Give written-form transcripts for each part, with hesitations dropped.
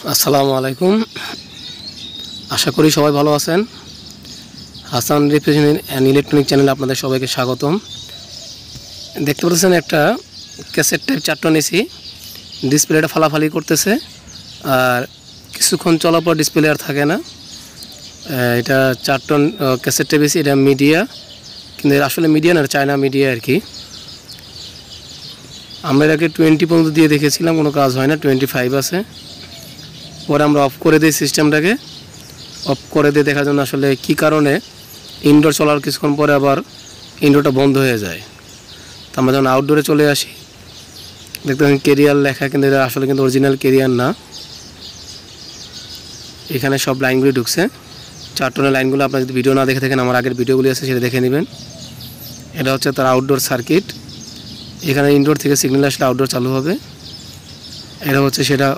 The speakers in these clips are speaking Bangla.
আসসালামু আলাইকুম। আশা করি সবাই ভালো আছেন। হাসান রিপ্রেজেন্টেটিভ অ্যান্ড ইলেকট্রনিক চ্যানেলে আপনাদের সবাইকে স্বাগতম। দেখতে পাচ্ছেন একটা ক্যাসেট টাইপ 4 টন এসি, ডিসপ্লেটা ফালাফালি করতেছে আর কিছুক্ষণ চলার পর ডিসপ্লে আর থাকে না। এটা 4 টন ক্যাসেট টাইপ এসি, এটা মিডিয়া, কিন্তু আসলে মিডিয়া না, চায়না মিডিয়া আর কি। আমরা এটাকে 20 পর্যন্ত দিয়ে দেখেছিলাম, কোনো কাজ হয় না, 25 আছে। পরে আমরা অফ করে দিই সিস্টেমটাকে। অফ করে দিয়ে দেখার জন্য আসলে কি কারণে ইনডোর চলার কিছুক্ষণ পরে আবার ইনডোরটা বন্ধ হয়ে যায়। তো আমরা যখন আউটডোরে চলে আসি, দেখতে পাচ্ছেন কেরিয়ার লেখা, কিন্তু এটা আসলে কিন্তু অরিজিনাল কেরিয়ার না। এখানে সব লাইনগুলি ঢুকছে, 4 টনের লাইনগুলো। আপনারা যদি ভিডিও না দেখে থাকেন, আমার আগের ভিডিওগুলি আছে, সেটা দেখে নেবেন। এটা হচ্ছে তার আউটডোর সার্কিট। এখানে ইনডোর থেকে সিগন্যাল আসলে আউটডোর চালু হবে। এটা হচ্ছে সেটা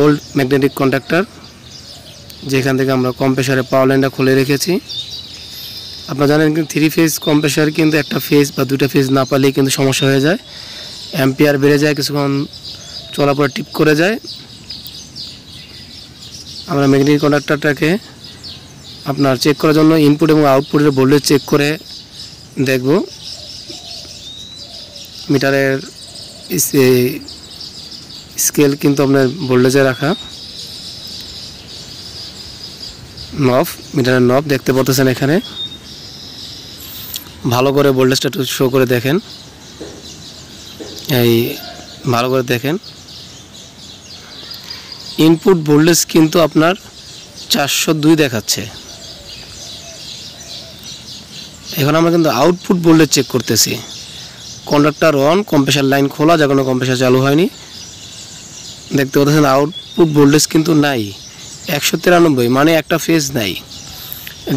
ওল্ড ম্যাগনেটিক কন্ডাক্টর, যেখান থেকে আমরা কম্প্রেসারে পাওয়ার লাইনটা খুলে রেখেছি। আপনারা জানেন কিন্তু 3 ফেজ কম্প্রেসার কিন্তু একটা ফেজ বা 2টা ফেজ না পালেই কিন্তু সমস্যা হয়ে যায়, অ্যাম্পিয়ার বেড়ে যায়, কিছুক্ষণ চলার পরে টিপ করে যায়। আমরা ম্যাগনেটিক কন্ডাক্টরটাকে আপনার চেক করার জন্য ইনপুট এবং আউটপুটের ভোল্টেজ চেক করে দেখব। মিটারের স্কেল কিন্তু আপনার ভোল্টেজে রাখা, নব, মিটারের নব দেখতে পাচ্ছেন এখানে। ভালো করে ভোল্টেজটা একটু শো করে দেখেন, এই ভালো করে দেখেন। ইনপুট ভোল্টেজ কিন্তু আপনার 402 দেখাচ্ছে। এখন আমরা কিন্তু আউটপুট ভোল্টেজ চেক করতেছি। কন্ডাক্টর অন, কম্প্রেসার লাইন খোলা, যা কোনো কম্প্রেসার চালু হয়নি। দেখতে পাচ্ছেন আউটপুট ভোল্টেজ কিন্তু নাই, 193, মানে একটা ফেজ নাই।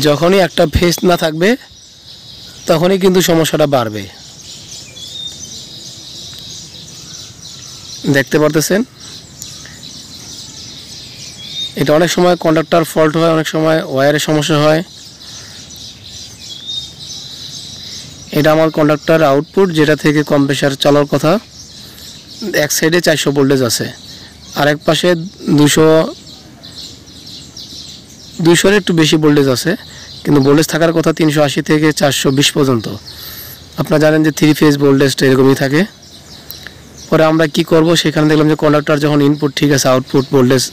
যখনই একটা ফেজ না থাকবে তখনই কিন্তু সমস্যাটা বাড়বে। দেখতে পারতেছেন এটা অনেক সময় কন্ডাক্টর ফল্ট হয়, অনেক সময় ওয়্যারের সমস্যা হয়। এটা আমার কন্ডাক্টর আউটপুট, যেটা থেকে কম্প্রেসার চালার কথা। এক সাইডে 400 ভোল্টেজ আছে, আরেক পাশে 200-এর একটু বেশি ভোল্টেজ আছে, কিন্তু ভোল্টেজ থাকার কথা 380 থেকে 420 পর্যন্ত। আপনারা জানেন যে 3 ফেজ ভোল্টেজটা এরকমই থাকে। পরে আমরা কি করব, সেখানে দেখলাম যে কন্ডাক্টর যখন ইনপুট ঠিক আছে, আউটপুট ভোল্টেজ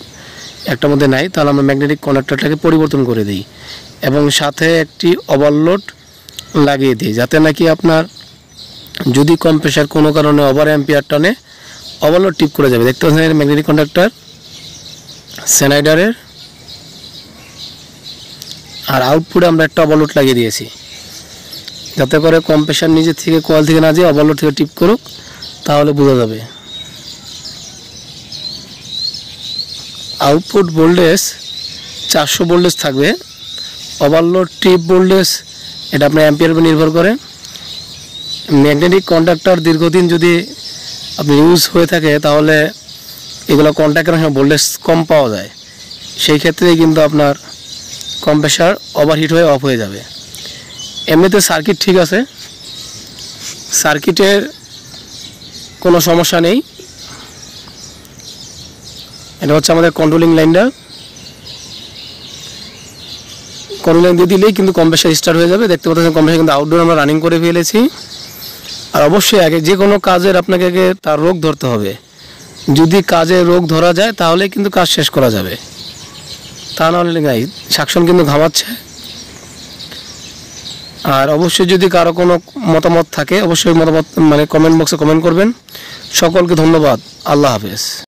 একটার মধ্যে নাই, তাহলে আমরা ম্যাগনেটিক কন্ডাক্টরটাকে পরিবর্তন করে দিই এবং সাথে একটি ওভারলোড লাগিয়ে দিই, যাতে নাকি আপনার যদি কম্প্রেসার কোনো কারণে ওভার অ্যাম্পিয়ার টানে, ওভারলোড টিপ করে যাবে। দেখতে পাচ্ছেন ম্যাগনেটিক কন্ডাক্টর স্যানাইডারের, আর আউটপুটে আমরা একটা ওভারলোড লাগিয়ে দিয়েছি, যাতে করে কম্প্রেসার নিজে থেকে কয়েল থেকে না যেয়ে ওভারলোড থেকে টিপ করুক, তাহলে বোঝা যাবে। আউটপুট ভোল্টেজ 400 ভোল্টেজ থাকবে, ওভারলোড টিপ ভোল্টেজ এটা আপনার অ্যাম্পিয়ার উপর নির্ভর করে। ম্যাগনেটিক কন্ডাক্টর দীর্ঘদিন যদি আপনি ইউজ হয়ে থাকে, তাহলে এগুলো কন্ট্যাক্টের সময় ভোল্টেজ কম পাওয়া যায়, সেই ক্ষেত্রে কিন্তু আপনার কম্প্রেসার ওভারহিট হয়ে অফ হয়ে যাবে। এমনিতে সার্কিট ঠিক আছে, সার্কিটের কোনো সমস্যা নেই। এটা হচ্ছে আমাদের কন্ট্রোলিং লাইনটা, কন্ট্রোলিং লাইন দিয়ে দিলেই কিন্তু কম্প্রেসার স্টার্ট হয়ে যাবে। দেখতে পাচ্ছেন কম্প্রেসার কিন্তু আউটডোর আমরা রানিং করে ফেলেছি। আর অবশ্যই আগে যে কোনো কাজের আপনাকে আগে তার রোগ ধরতে হবে। যদি কাজে রোগ ধরা যায় তাহলে কিন্তু কাজ শেষ করা যাবে, তা নাহলে গাই সাকশন কিন্তু ঘামাচ্ছে। আর অবশ্যই যদি কারো কোনো মতামত থাকে, অবশ্যই মতামত কমেন্ট বক্সে কমেন্ট করবেন। সকলকে ধন্যবাদ। আল্লাহ হাফেজ।